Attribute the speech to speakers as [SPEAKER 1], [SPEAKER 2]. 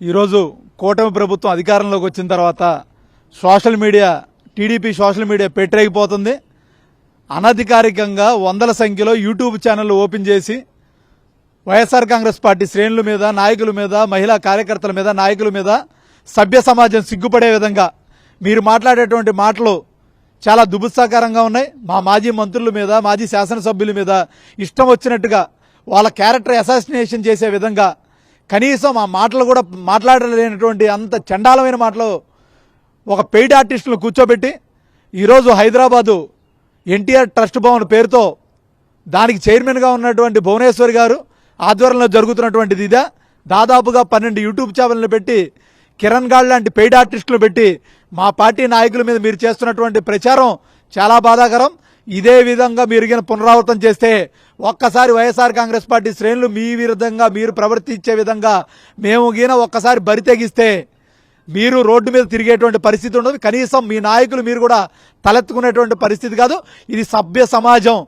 [SPEAKER 1] ఈరోజు కూటమి ప్రభుత్వం అధికారంలోకి వచ్చిన తర్వాత social media TDP social media పెట్టరేగిపోతుంది. అనధికారికంగా వందల సంఖ్యలో యూట్యూబ్ ఛానళ్లు ఓపెన్ చేసి వైఎస్ఆర్ కాంగ్రెస్ పార్టీ శ్రేణుల మీద, నాయకుల మీద, మహిళా కార్యకర్తల మీద, నాయకుల మీద సభ్య సమాజం సిగ్గుపడే విధంగా మీరు మాట్లాడేటువంటి మాటలు చాలా దుబుత్సాకరంగా ఉన్నాయి. మా మాజీ మంత్రుల మీద, మాజీ శాసనసభ్యుల మీద ఇష్టం వచ్చినట్టుగా వాళ్ళ క్యారెక్టర్ అసాసినేషన్ చేసే విధంగా కనీసం ఆ మాటలు కూడా మాట్లాడలేనటువంటి అంత చండాలమైన మాటలు ఒక పెయిడ్ ఆర్టిస్టులను కూర్చోబెట్టి ఈరోజు హైదరాబాదు ఎన్టీఆర్ ట్రస్ట్ భవన్ పేరుతో దానికి చైర్మన్గా ఉన్నటువంటి భువనేశ్వరి గారు ఆధ్వర్యంలో జరుగుతున్నటువంటిది ఇదే. దాదాపుగా 12 యూట్యూబ్ ఛానళ్లు పెట్టి కిరణ్ గాడ్ లాంటి పెయిడ్ ఆర్టిస్టులు పెట్టి మా పార్టీ నాయకుల మీద మీరు చేస్తున్నటువంటి ప్రచారం చాలా బాధాకరం. ఇదే విధంగా మీరు గిన పునరావృతం చేస్తే ఒక్కసారి వైఎస్ఆర్ కాంగ్రెస్ పార్టీ శ్రేణులు మీ విరుద్ధంగా మీరు ప్రవర్తించే విధంగా మేము గిన ఒక్కసారి బరితెగిస్తే మీరు రోడ్డు మీద తిరిగేటువంటి పరిస్థితి ఉండదు. కనీసం మీ నాయకులు మీరు కూడా తలెత్తుకునేటువంటి పరిస్థితి కాదు. ఇది సభ్య సమాజం.